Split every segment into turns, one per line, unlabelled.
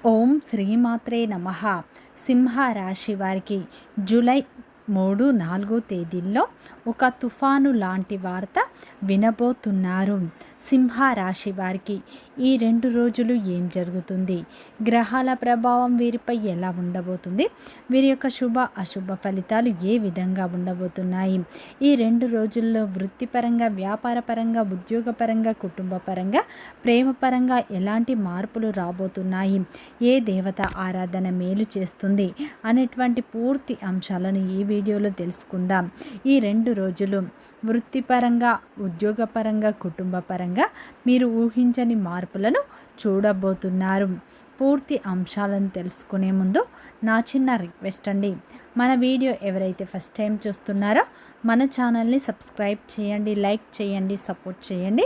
ఓం శ్రీమాత్రే నమః. సింహ రాశి వారికి జూలై 3, 4 తేదీల్లో ఒక తుఫాను లాంటి వార్త వినబోతున్నారు. సింహ రాశి వారికి ఈ 2 రోజులు ఏం జరుగుతుంది, గ్రహాల ప్రభావం వీరిపై ఎలా ఉండబోతుంది, వీరి యొక్క శుభ అశుభ ఫలితాలు ఏ విధంగా ఉండబోతున్నాయి, ఈ 2 రోజుల్లో వృత్తిపరంగా, వ్యాపారపరంగా, ఉద్యోగపరంగా, కుటుంబపరంగా, ప్రేమపరంగా ఎలాంటి మార్పులు రాబోతున్నాయి, ఏ దేవత ఆరాధన మేలు చేస్తుంది అనేటువంటి పూర్తి అంశాలను ఈ వీడియోలో తెలుసుకుందాం. ఈ 2 రోజులు వృత్తిపరంగా, ఉద్యోగపరంగా, కుటుంబపరంగా మీరు ఊహించని మార్పులను చూడబోతున్నారు. పూర్తి అంశాలను తెలుసుకునే ముందు నా చిన్న రిక్వెస్ట్ అండి, మన వీడియో ఎవరైతే ఫస్ట్ టైం చూస్తున్నారో మన ఛానల్ని సబ్స్క్రైబ్ చేయండి, లైక్ చేయండి, సపోర్ట్ చేయండి.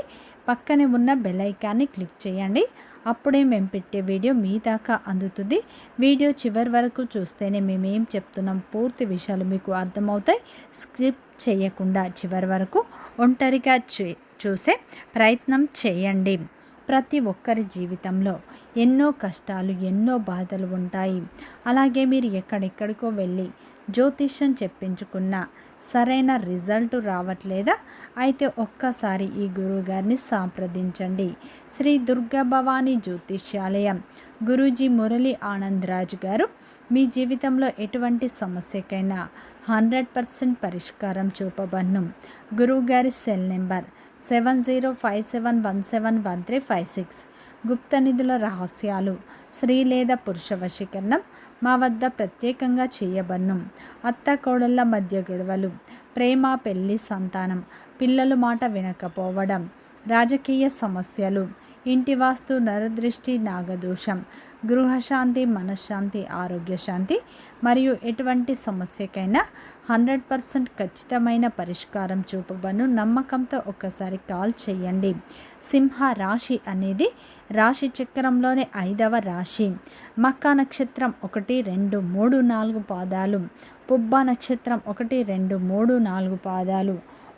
పక్కనే ఉన్న బెల్ ఐకాన్ని క్లిక్ చేయండి. అప్పుడే మేము పెట్టే వీడియో మీ దాకా అందుతుంది. వీడియో చివరి వరకు చూస్తేనే మేమేం చెప్తున్నాం పూర్తి విషయాలు మీకు అర్థమవుతాయి. స్కిప్ చేయకుండా చివరి వరకు ఒంటరిగా చూసే ప్రయత్నం చేయండి. ప్రతి ఒక్కరి జీవితంలో ఎన్నో కష్టాలు, ఎన్నో బాధలు ఉంటాయి. అలాగే మీరు ఎక్కడెక్కడికో వెళ్ళి జ్యోతిష్యం చెప్పించుకున్న సరైన రిజల్ట్ రావట్లేదా? అయితే ఒక్కసారి ఈ గురువుగారిని సంప్రదించండి. శ్రీ దుర్గా భవానీ జ్యోతిష్యాలయం గురూజీ మురళీ ఆనంద్ రాజు గారు మీ జీవితంలో ఎటువంటి సమస్యకైనా 100% పరిష్కారం చూపబన్ను. గురువుగారి సెల్ నెంబర్ 7057171356. గుప్త నిధుల రహస్యాలు, స్త్రీ లేదా పురుష వశీకరణం మా వద్ద ప్రత్యేకంగా చేయబన్ను. అత్త కోడళ్ళ మధ్య గొడవలు, ప్రేమ, పెళ్లి, సంతానం, పిల్లలు మాట వినకపోవడం, రాజకీయ సమస్యలు, ఇంటి వాస్తు, నరదృష్టి, నాగదోషం, గృహశాంతి, మనశ్శాంతి, ఆరోగ్య శాంతి మరియు ఎటువంటి సమస్యకైనా 100% ఖచ్చితమైన పరిష్కారం చూపబను. నమ్మకంతో ఒక్కసారి కాల్ చేయండి. సింహ రాశి అనేది రాశి చక్రంలోనే 5వ రాశి. మక్కా నక్షత్రం 1, 2, 3, 4 పాదాలు, పుబ్బ నక్షత్రం 1, 2, 3, 4 పాదాలు,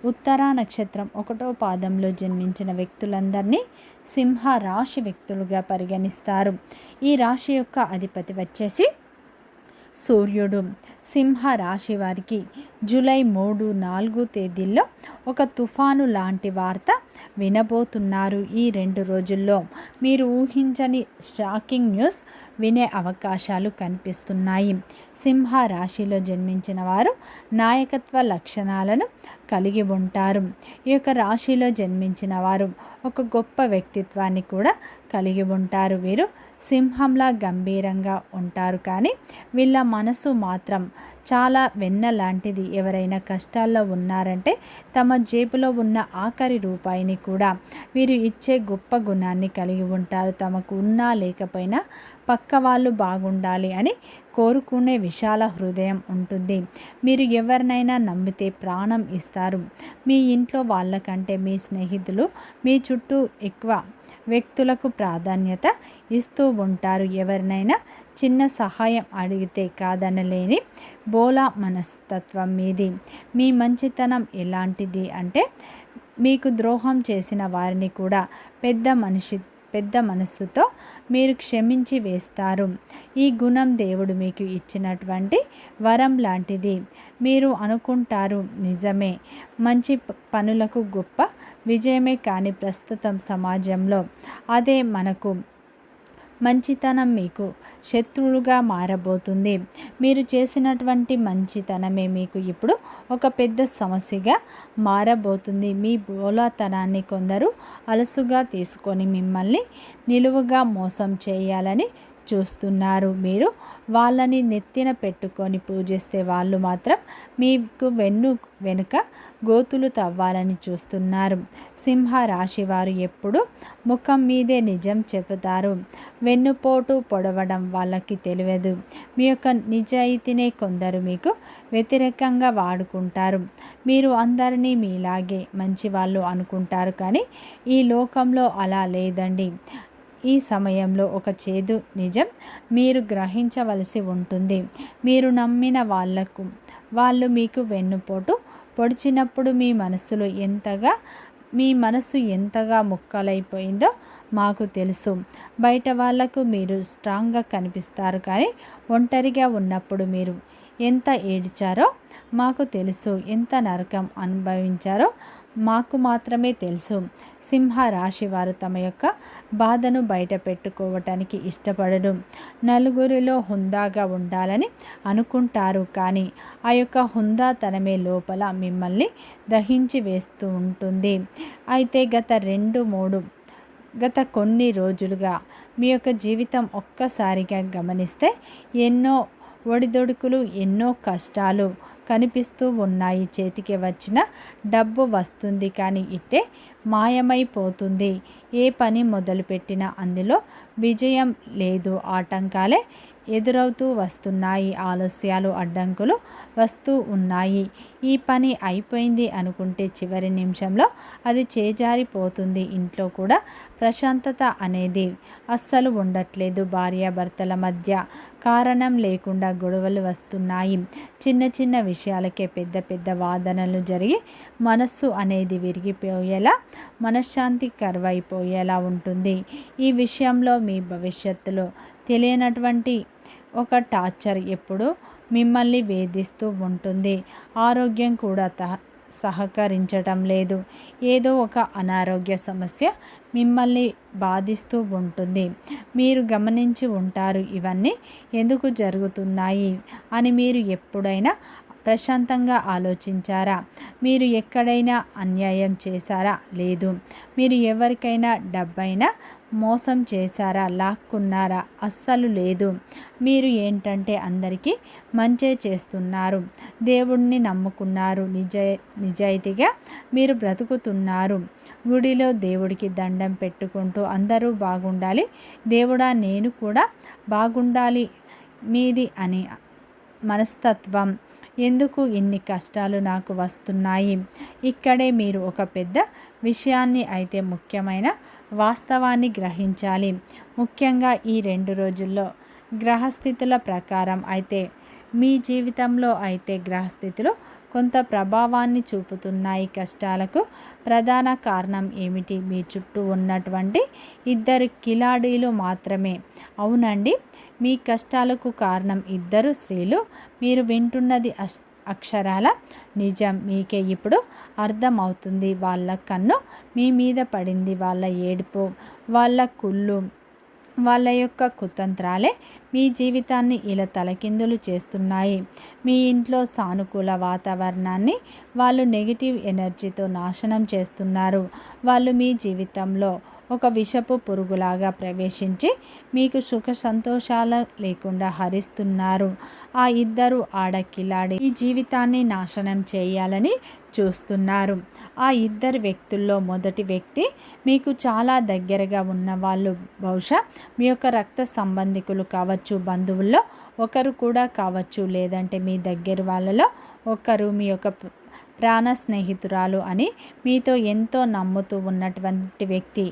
ఉత్తర నక్షత్రం 1వ పాదంలో జన్మించిన వ్యక్తులందరినీ సింహ రాశి వ్యక్తులుగా పరిగణిస్తారు. ఈ రాశి యొక్క అధిపతి వచ్చేసి సూర్యుడు. సింహ రాశి వారికి జూలై 3, 4 తేదీల్లో ఒక తుఫాను లాంటి వార్త వినబోతున్నారు. ఈ 2 రోజుల్లో మీరు ఊహించని షాకింగ్ న్యూస్ వినే అవకాశాలు కనిపిస్తున్నాయి. సింహ రాశిలో జన్మించిన వారు నాయకత్వ లక్షణాలను కలిగి ఉంటారు. ఈ యొక్క రాశిలో జన్మించిన వారు ఒక గొప్ప వ్యక్తిత్వాన్ని కూడా కలిగి ఉంటారు. వీరు సింహంలా గంభీరంగా ఉంటారు, కానీ వీళ్ళ మనసు మాత్రం చాలా వెన్న లాంటిది. ఎవరైనా కష్టాల్లో ఉన్నారంటే తమ జేబులో ఉన్న ఆఖరి రూపాయిని కూడా వీరు ఇచ్చే గొప్ప గుణాన్ని కలిగి ఉంటారు. తమకు ఉన్నా లేకపోయినా పక్క వాళ్ళు బాగుండాలి అని కోరుకునే విశాల హృదయం ఉంటుంది. మీరు ఎవరినైనా నమ్మితే ప్రాణం ఇస్తారు. మీ ఇంట్లో వాళ్ళకంటే మీ స్నేహితులు, మీ చుట్టూ ఎక్కువ వ్యక్తులకు ప్రాధాన్యత ఇస్తూ ఉంటారు. ఎవరినైనా చిన్న సహాయం అడిగితే కాదనలేని బోలా మనస్తత్వం మీది. మీ మంచితనం ఎలాంటిది అంటే మీకు ద్రోహం చేసిన వారిని కూడా పెద్ద మనస్సుతో మీరు క్షమించి వేస్తారు. ఈ గుణం దేవుడు మీకు ఇచ్చినటువంటి వరం లాంటిది. మీరు అనుకుంటారు నిజమే, మంచి పనులకు గొప్ప విజయమే, కానీ ప్రస్తుతం సమాజంలో అదే మనకు మంచితనం మీకు శత్రువులుగా మారబోతుంది. మీరు చేసినటువంటి మంచితనమే మీకు ఇప్పుడు ఒక పెద్ద సమస్యగా మారబోతుంది. మీ బోలాతనాన్ని కొందరు అలసుగా తీసుకొని మిమ్మల్ని నిలువుగా మోసం చేయాలని చూస్తున్నారు. మీరు వాళ్ళని నెత్తిన పెట్టుకొని పూజిస్తే వాళ్ళు మాత్రం మీకు వెనుక గోతులు తవ్వాలని చూస్తున్నారు. సింహ రాశి వారు ఎప్పుడు ముఖం మీదే నిజం చెబుతారు. వెన్నుపోటు పొడవడం వాళ్ళకి తెలియదు. మీ యొక్క నిజాయితీనే కొందరు మీకు వ్యతిరేకంగా వాడుకుంటారు. మీరు అందరినీ మీలాగే మంచి వాళ్ళు అనుకుంటారు, కానీ ఈ లోకంలో అలా లేదండి. ఈ సమయంలో ఒక చేదు నిజం మీరు గ్రహించవలసి ఉంటుంది. మీరు నమ్మిన వాళ్ళు మీకు వెన్నుపోటు పొడిచినప్పుడు మీ మనసులో ఎంతగా మీ మనసు ఎంతగా ముక్కలైపోయిందో మాకు తెలుసు. బయట వాళ్లకు మీరు స్ట్రాంగ్గా కనిపిస్తారు, కానీ ఒంటరిగా ఉన్నప్పుడు మీరు ఎంత ఏడ్చారో మాకు తెలుసు. ఎంత నరకం అనుభవించారో మాకు మాత్రమే తెలుసు. సింహ రాశి వారు తమ యొక్క బాధను బయట పెట్టుకోవటానికి ఇష్టపడరు. నలుగురిలో హుందాగా ఉండాలని అనుకుంటారు, కానీ ఆ యొక్క హుందాతనమే లోపల మిమ్మల్ని దహించి వేస్తూ ఉంటుంది. అయితే గత కొన్ని రోజులుగా మీ యొక్క జీవితం ఒక్కసారిగా గమనిస్తే ఎన్నో ఒడిదొడుకులు, ఎన్నో కష్టాలు కనిపిస్తూ ఉన్నాయి. చేతికి వచ్చిన డబ్బు వస్తుంది, కానీ ఇట్టే మాయమైపోతుంది. ఏ పని మొదలుపెట్టినా అందులో విజయం లేదు. ఆటంకాలే ఎదురవుతూ వస్తున్నాయి. ఆలస్యాలు, అడ్డంకులు వస్తూ ఉన్నాయి. ఈ పని అయిపోయింది అనుకుంటే చివరి నిమిషంలో అది చేజారిపోతుంది. ఇంట్లో కూడా ప్రశాంతత అనేది అస్సలు ఉండట్లేదు. భార్యాభర్తల మధ్య కారణం లేకుండా గొడవలు వస్తున్నాయి. చిన్న చిన్న విషయాలకే పెద్ద పెద్ద వాదనలు జరిగి మనస్సు అనేది విరిగిపోయేలా, మనశ్శాంతి కరువైపోయేలా ఉంటుంది. ఈ విషయంలో మీ భవిష్యత్తులో తెలియనటువంటి ఒక టార్చర్ ఎప్పుడు మిమ్మల్ని వేధిస్తూ ఉంటుంది. ఆరోగ్యం కూడా సహకరించటం లేదు. ఏదో ఒక అనారోగ్య సమస్య మిమ్మల్ని బాధిస్తూ ఉంటుంది. మీరు గమనించి ఉంటారు, ఇవన్నీ ఎందుకు జరుగుతున్నాయి అని. మీరు ఎప్పుడైనా ప్రశాంతంగా ఆలోచించారా? మీరు ఎక్కడైనా అన్యాయం చేశారా? లేదు. మీరు ఎవరికైనా డబ్బైనా మోసం చేశారా? లాక్కున్నారా? అస్సలు లేదు. మీరు ఏంటంటే అందరికీ మంచే చేస్తున్నారు. దేవుణ్ణి నమ్ముకున్నారు. నిజాయితీగా మీరు బ్రతుకుతున్నారు. గుడిలో దేవుడికి దండం పెట్టుకుంటూ అందరూ బాగుండాలి, దేవుడా నేను కూడా బాగుండాలి మీది అని మనస్తత్వం. ఎందుకు ఇన్ని కష్టాలు నాకు వస్తున్నాయి? ఇక్కడే మీరు ఒక పెద్ద విషయాన్ని, అయితే ముఖ్యమైన వాస్తవాన్ని గ్రహించాలి. ముఖ్యంగా ఈ 2 రోజుల్లో గ్రహస్థితుల ప్రకారం అయితే మీ జీవితంలో అయితే గ్రహస్థితులు కొంత ప్రభావాన్ని చూపుతున్నాయి. కష్టాలకు ప్రధాన కారణం ఏమిటి? మీ చుట్టూ ఉన్నటువంటి 2 కిలాడీలు మాత్రమే. అవునండి, మీ కష్టాలకు కారణం 2 స్త్రీలు. మీరు వింటున్నది అక్షరాల నిజం. మీకే ఇప్పుడు అర్థమవుతుంది. వాళ్ళ కన్ను మీ మీద పడింది. వాళ్ళ ఏడుపు, వాళ్ళ కుళ్ళు, వాళ్ళ యొక్క కుతంత్రాలే మీ జీవితాన్ని ఇలా తలకిందులు చేస్తున్నాయి. మీ ఇంట్లో సానుకూల వాతావరణాన్ని వాళ్ళు నెగిటివ్ ఎనర్జీతో నాశనం చేస్తున్నారు. వాళ్ళు మీ జీవితంలో ఒక విషపు పురుగులాగా ప్రవేశించి మీకు సుఖ సంతోషాలు లేకుండా హరిస్తున్నారు. ఆ 2 ఆడకిలాడి ఈ జీవితాన్ని నాశనం చేయాలని చూస్తున్నారు. ఆ 2 వ్యక్తుల్లో మొదటి వ్యక్తి మీకు చాలా దగ్గరగా ఉన్న వాళ్ళు. బహుశా మీ యొక్క రక్త సంబంధికులు కావచ్చు, బంధువుల్లో ఒకరు కూడా కావచ్చు, లేదంటే మీ దగ్గర వాళ్ళలో ఒకరు, మీ యొక్క ప్రాణ స్నేహితురాలు అని మీతో ఎంతో నమ్ముతూ ఉన్నటువంటి వ్యక్తి.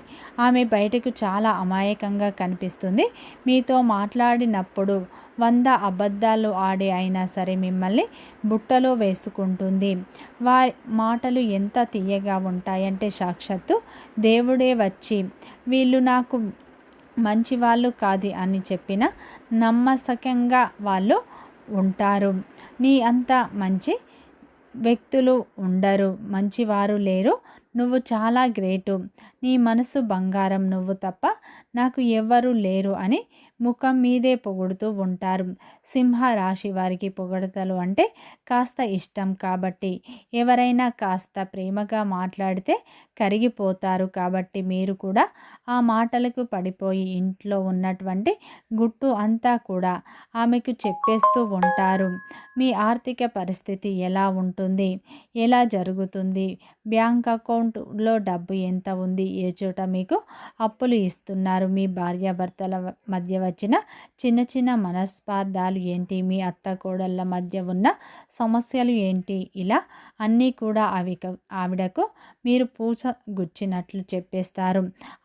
ఆమె బయటకు చాలా అమాయకంగా కనిపిస్తుంది. మీతో మాట్లాడినప్పుడు 100 అబద్ధాలు ఆడి అయినా సరే మిమ్మల్ని బుట్టలో వేసుకుంటుంది. వారి మాటలు ఎంత తీయగా ఉంటాయంటే సాక్షాత్తు దేవుడే వచ్చి వీళ్ళు నాకు మంచివాళ్ళు కాదు అని చెప్పిన నమ్మసకంగా వాళ్ళు ఉంటారు. నీ అంత మంచి వ్యక్తులు ఉండరు, మంచివారు లేరు. నువ్వు చాలా గ్రేటు, నీ మనసు బంగారం, నువ్వు తప్ప నాకు ఎవ్వరూ లేరు అని ముఖం మీదే పొగుడుతూ ఉంటారు. సింహ రాశి వారికి పొగడతలు అంటే కాస్త ఇష్టం కాబట్టి ఎవరైనా కాస్త ప్రేమగా మాట్లాడితే కరిగిపోతారు. కాబట్టి మీరు కూడా ఆ మాటలకు పడిపోయి ఇంట్లో ఉన్నటువంటి గుట్టు అంతా కూడా ఆమెకు చెప్పేస్తూ ఉంటారు. మీ ఆర్థిక పరిస్థితి ఎలా ఉంటుంది, ఎలా జరుగుతుంది, బ్యాంక్ అకౌంట్లో డబ్బు ఎంత ఉంది, ఏ చోట మీకు అప్పులు ఇస్తున్నారు, మీ భార్యాభర్తల మధ్య వచ్చిన చిన్న చిన్న మనస్పార్థాలు ఏంటి, మీ అత్త కోడళ్ళ మధ్య ఉన్న సమస్యలు ఏంటి, ఇలా అన్నీ కూడా ఆవిడకు మీరు పూచ గుచ్చినట్లు చెప్పేస్తారు.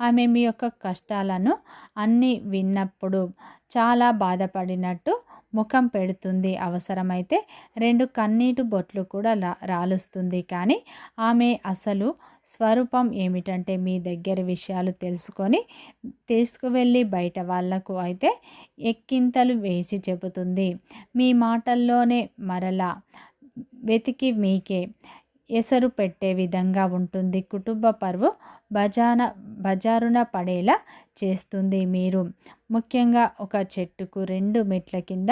ఆమె మీ యొక్క కష్టాలను అన్నీ విన్నప్పుడు చాలా బాధపడినట్టు ముఖం పెడుతుంది. అవసరమైతే 2 కన్నీటి బొట్లు కూడా రాలుస్తుంది. కానీ ఆమె అసలు స్వరూపం ఏమిటంటే మీ దగ్గర విషయాలు తీసుకువెళ్ళి బయట వాళ్లకు అయితే ఎక్కింతలు వేసి చెబుతుంది. మీ మాటల్లోనే మరలా వెతికి మీకే ఎసరు పెట్టే విధంగా ఉంటుంది. కుటుంబ పరువు బజారున పడేలా చేస్తుంది. మీరు ముఖ్యంగా ఒక చెట్టుకు 2 మెట్ల కింద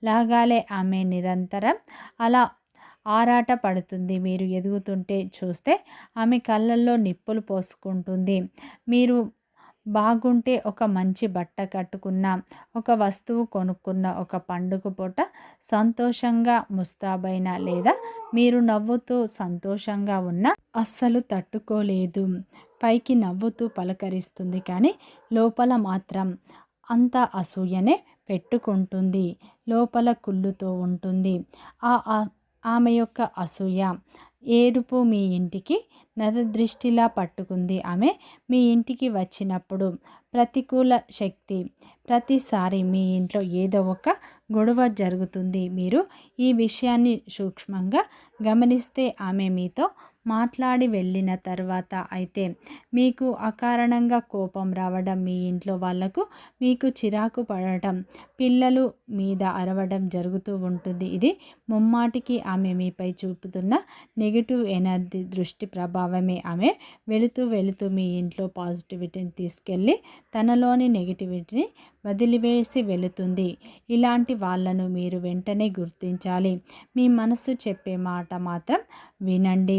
లాగాలే ఆమె నిరంతరం అలా ఆరాట పడుతుంది. మీరు ఎదుగుతుంటే చూస్తే ఆమె కళ్ళల్లో నిప్పులు పోసుకుంటుంది. మీరు బాగుంటే ఒక మంచి బట్ట కట్టుకున్న, ఒక వస్తువు కొనుక్కున్న, ఒక పండుగ పూట సంతోషంగా ముస్తాబైన, లేదా మీరు నవ్వుతూ సంతోషంగా ఉన్న అస్సలు తట్టుకోలేదు. పైకి నవ్వుతూ పలకరిస్తుంది కానీ లోపల మాత్రం అంత అసూయనే పెట్టుకుంటుంది. లోపల కుళ్ళుతో ఉంటుంది. ఆమె యొక్క అసూయ ఏడుపు మీ ఇంటికి నరదృష్టిలా పట్టుకుంది. ఆమె మీ ఇంటికి వచ్చినప్పుడు ప్రతికూల శక్తి ప్రతిసారి మీ ఇంట్లో ఏదో ఒక గొడవ జరుగుతుంది. మీరు ఈ విషయాన్ని సూక్ష్మంగా గమనిస్తే ఆమె మీతో మాట్లాడి వెళ్ళిన తర్వాత అయితే మీకు అకారణంగా కోపం రావడం, మీ ఇంట్లో వాళ్లకు మీకు చిరాకు పడటం, పిల్లలు మీద అరవడం జరుగుతూ ఉంటుంది. ఇది ముమ్మాటికి ఆమె మీపై చూపుతున్న నెగిటివ్ ఎనర్జీ దృష్టి ప్రభావమే. ఆమె వెళుతూ మీ ఇంట్లో పాజిటివిటీని తీసుకెళ్ళి తనలోని నెగిటివిటీని వదిలివేసి వెళుతుంది. ఇలాంటి వాళ్ళను మీరు వెంటనే గుర్తించాలి. మీ మనసు చెప్పే మాట మాత్రం వినండి.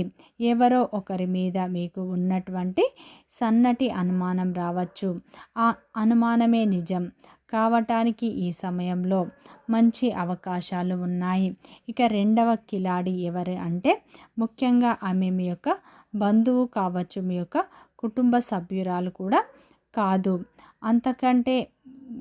ఎవరో ఒకరి మీద మీకు ఉన్నటువంటి సన్నటి అనుమానం రావచ్చు. ఆ అనుమానమే నిజం కావటానికి ఈ సమయంలో మంచి అవకాశాలు ఉన్నాయి. ఇక రెండవ కిలాడి ఎవరు అంటే ముఖ్యంగా ఆమె మీ యొక్క బంధువు కావచ్చు, మీ యొక్క కుటుంబ సభ్యురాలు కూడా కాదు. అంతకంటే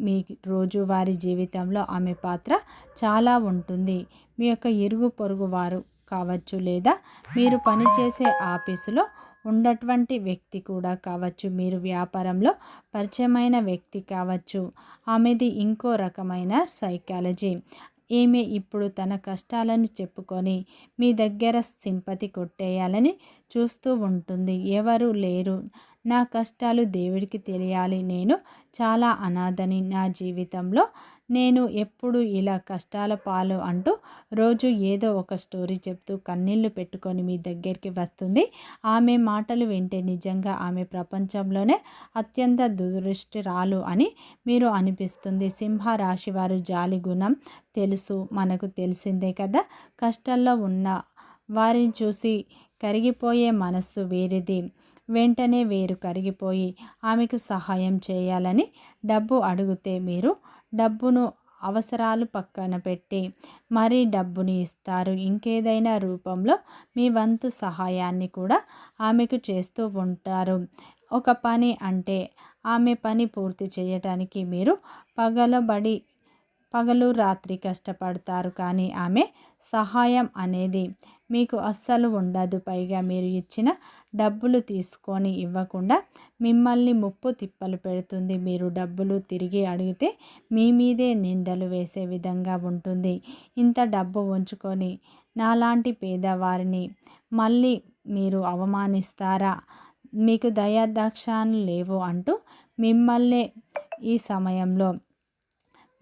మీ రోజువారీ జీవితంలో ఆమె పాత్ర చాలా ఉంటుంది. మీ యొక్క ఇరుగు పొరుగు వారు కావచ్చు, లేదా మీరు పనిచేసే ఆఫీసులో ఉన్నటువంటి వ్యక్తి కూడా కావచ్చు, మీరు వ్యాపారంలో పరిచయమైన వ్యక్తి కావచ్చు. ఆమెది ఇంకో రకమైన సైకాలజీ. ఈమె ఇప్పుడు తన కష్టాలను చెప్పుకొని మీ దగ్గర సింపతి కొట్టేయాలని చూస్తూ ఉంటుంది. ఎవరు లేరు, నా కష్టాలు దేవుడికి తెలియాలి, నేను చాలా అనాథని, నా జీవితంలో నేను ఎప్పుడు ఇలా కష్టాల పాలు అంటూ రోజు ఏదో ఒక స్టోరీ చెప్తూ కన్నీళ్లు పెట్టుకొని మీ దగ్గరికి వస్తుంది. ఆమె మాటలు వింటే నిజంగా ఆమె ప్రపంచంలోనే అత్యంత దురదృష్టరాలు అని మీరు అనిపిస్తుంది. సింహ రాశి వారు జాలి గుణం తెలుసు, మనకు తెలిసిందే కదా. కష్టాల్లో ఉన్న వారిని చూసి కరిగిపోయే మనస్సు వేరేది. వెంటనే వేరు కరిగిపోయి ఆమెకు సహాయం చేయాలని డబ్బు అడిగితే మీరు డబ్బును అవసరాలు పక్కన పెట్టి మరీ డబ్బుని ఇస్తారు. ఇంకేదైనా రూపంలో మీ వంతు సహాయాన్ని కూడా ఆమెకు చేస్తూ ఉంటారు. ఒక పని అంటే ఆమె పని పూర్తి చేయటానికి మీరు పగలు రాత్రి కష్టపడతారు, కానీ ఆమె సహాయం అనేది మీకు అస్సలు ఉండదు. పైగా మీరు ఇచ్చిన డబ్బులు తీసుకొని ఇవ్వకుండా మిమ్మల్ని ముప్పు తిప్పలు పెడుతుంది. మీరు డబ్బులు తిరిగి అడిగితే మీ మీదే నిందలు వేసే విధంగా ఉంటుంది. ఇంత డబ్బు ఉంచుకొని నాలాంటి పేదవారిని మళ్ళీ మీరు అవమానిస్తారా, మీకు దయాదాక్షాలు లేవు అంటూ ఈ సమయంలో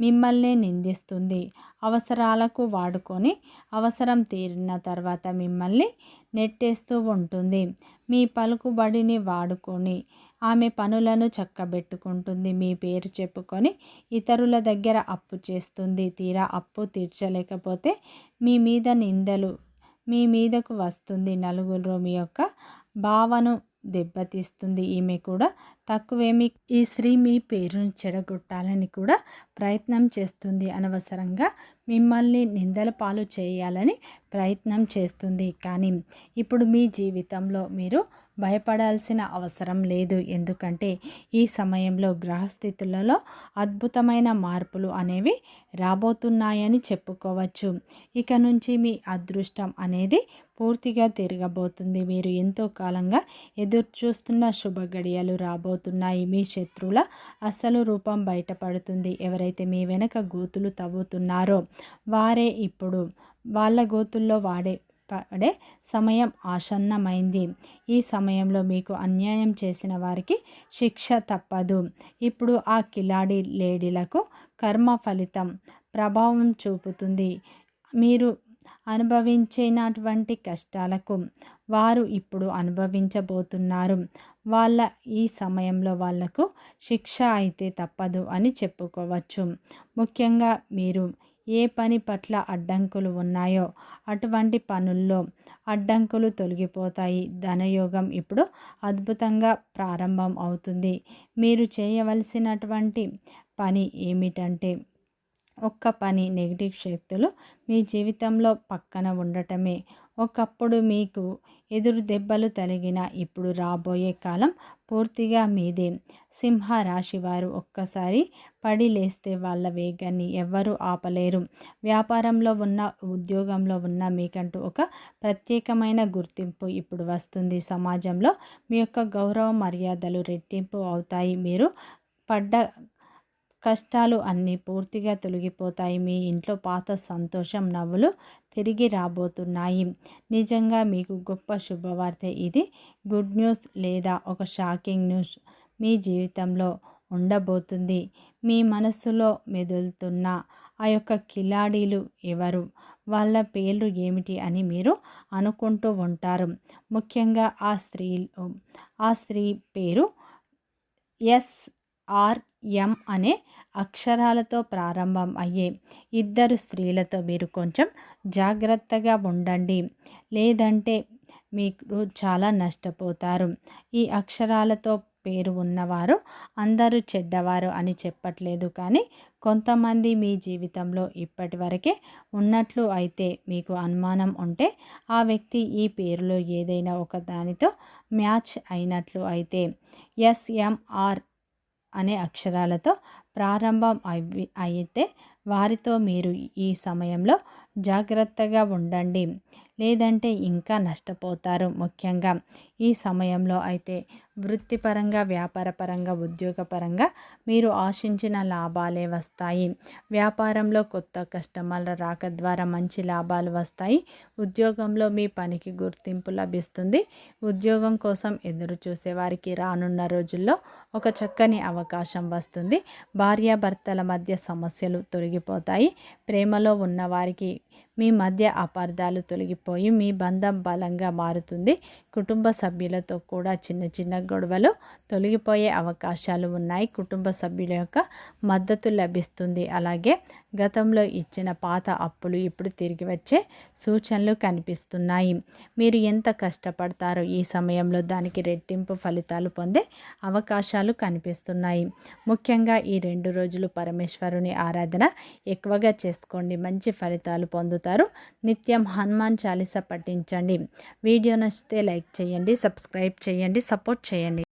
మిమ్మల్ని నిందిస్తుంది. అవసరాలకు వాడుకొని అవసరం తీరిన తర్వాత మిమ్మల్ని నెట్టేస్తూ ఉంటుంది. మీ పలుకుబడిని వాడుకొని ఆమె పనులను చక్కబెట్టుకుంటుంది. మీ పేరు చెప్పుకొని ఇతరుల దగ్గర అప్పు చేస్తుంది. తీరా అప్పు తీర్చలేకపోతే మీ మీద నిందలు మీ మీదకు వస్తుంది. నలుగురు మీ యొక్క భావను దెబ్బతీస్తుంది. ఈమె కూడా తక్కువేమి. ఈ స్త్రీ మీ పేరును చెడగొట్టాలని కూడా ప్రయత్నం చేస్తుంది. అనవసరంగా మిమ్మల్ని నిందల పాలు చేయాలని ప్రయత్నం చేస్తుంది. కానీ ఇప్పుడు మీ జీవితంలో మీరు భయపడాల్సిన అవసరం లేదు. ఎందుకంటే ఈ సమయంలో గ్రహస్థితులలో అద్భుతమైన మార్పులు అనేవి రాబోతున్నాయని చెప్పుకోవచ్చు. ఇక నుంచి మీ అదృష్టం అనేది పూర్తిగా తిరగబోతుంది. మీరు ఎంతో కాలంగా ఎదురు చూస్తున్న శుభ గడియలు రాబోతున్నాయి. మీ శత్రువుల అసలు రూపం బయటపడుతుంది. ఎవరైతే మీ వెనక గోతులు తవ్వుతున్నారో వారే ఇప్పుడు వాళ్ళ గోతుల్లో పడే సమయం ఆసన్నమైంది. ఈ సమయంలో మీకు అన్యాయం చేసిన వారికి శిక్ష తప్పదు. ఇప్పుడు ఆ కిలాడి లేడీలకు కర్మ ఫలితం ప్రభావం చూపుతుంది. మీరు అనుభవించినటువంటి కష్టాలకు వారు ఇప్పుడు అనుభవించబోతున్నారు. ఈ సమయంలో వాళ్లకు శిక్ష అయితే తప్పదు అని చెప్పుకోవచ్చు. ముఖ్యంగా మీరు ఏ పని పట్ల అడ్డంకులు ఉన్నాయో అటువంటి పనుల్లో అడ్డంకులు తొలగిపోతాయి. ధనయోగం ఇప్పుడు అద్భుతంగా ప్రారంభం అవుతుంది. మీరు చేయవలసినటువంటి పని ఏమిటంటే ఒక్క పని, నెగిటివ్ శక్తులు మీ జీవితంలో పక్కన ఉండటమే. ఒకప్పుడు మీకు ఎదురు దెబ్బలు తగిలిన ఇప్పుడు రాబోయే కాలం పూర్తిగా మీదే. సింహ రాశి వారు ఒక్కసారి పడి లేస్తే వాళ్ళ వేగాన్ని ఎవ్వరూ ఆపలేరు. వ్యాపారంలో ఉన్న, ఉద్యోగంలో ఉన్న మీకంటూ ఒక ప్రత్యేకమైన గుర్తింపు ఇప్పుడు వస్తుంది. సమాజంలో మీ యొక్క గౌరవ మర్యాదలు రెట్టింపు అవుతాయి. మీరు పడ్డ కష్టాలు అన్నీ పూర్తిగా తొలగిపోతాయి. మీ ఇంట్లో పాత సంతోషం, నవ్వులు తిరిగి రాబోతున్నాయి. నిజంగా మీకు గొప్ప శుభవార్త ఇది. గుడ్ న్యూస్ లేదా ఒక షాకింగ్ న్యూస్ మీ జీవితంలో ఉండబోతుంది. మీ మనస్సులో మెదులుతున్న ఆ యొక్క కిలాడీలు ఎవరు, వాళ్ళ పేర్లు ఏమిటి అని మీరు అనుకుంటూ ఉంటారు. ముఖ్యంగా ఆ స్త్రీ పేరు SRM అనే అక్షరాలతో ప్రారంభం అయ్యే ఇద్దరు స్త్రీలతో మీరు కొంచెం జాగ్రత్తగా ఉండండి, లేదంటే మీరు చాలా నష్టపోతారు. ఈ అక్షరాలతో పేరు ఉన్నవారు అందరూ చెడ్డవారు అని చెప్పట్లేదు, కానీ కొంతమంది మీ జీవితంలో ఇప్పటి వరకే ఉన్నట్లు అయితే మీకు అనుమానం ఉంటే ఆ వ్యక్తి ఈ పేరులో ఏదైనా ఒక దానితో మ్యాచ్ అయినట్లు అయితే SMR అనే అక్షరాలతో ప్రారంభం అయితే వారితో మీరు ఈ సమయంలో జాగ్రత్తగా ఉండండి, లేదంటే ఇంకా నష్టపోతారు. ముఖ్యంగా ఈ సమయంలో అయితే వృత్తిపరంగా, వ్యాపారపరంగా, ఉద్యోగపరంగా మీరు ఆశించిన లాభాలే వస్తాయి. వ్యాపారంలో కొత్త కస్టమర్ల రాక ద్వారా మంచి లాభాలు వస్తాయి. ఉద్యోగంలో మీ పనికి గుర్తింపు లభిస్తుంది. ఉద్యోగం కోసం ఎదురు చూసే వారికి రానున్న రోజుల్లో ఒక చక్కని అవకాశం వస్తుంది. భార్యాభర్తల మధ్య సమస్యలు తొలగిపోతాయి. ప్రేమలో ఉన్నవారికి మీ మధ్య అపార్థాలు తొలగిపోయి మీ బంధం బలంగా మారుతుంది. కుటుంబ సభ్యులతో కూడా చిన్న చిన్న గొడవలు తొలగిపోయే అవకాశాలు ఉన్నాయి. కుటుంబ సభ్యుల యొక్క మద్దతు లభిస్తుంది. అలాగే గతంలో ఇచ్చిన పాత అప్పులు ఇప్పుడు తిరిగి వచ్చే సూచనలు కనిపిస్తున్నాయి. మీరు ఎంత కష్టపడతారో ఈ సమయంలో దానికి రెట్టింపు ఫలితాలు పొందే అవకాశాలు కనిపిస్తున్నాయి. ముఖ్యంగా ఈ 2 రోజులు పరమేశ్వరుని ఆరాధన ఎక్కువగా చేసుకోండి, మంచి ఫలితాలు పొందుతారు. నిత్యం హనుమాన్ చాలీసా పఠించండి. వీడియో నచ్చితే లైక్ చేయండి, సబ్స్క్రైబ్ చేయండి, సపోర్ట్ చేయండి.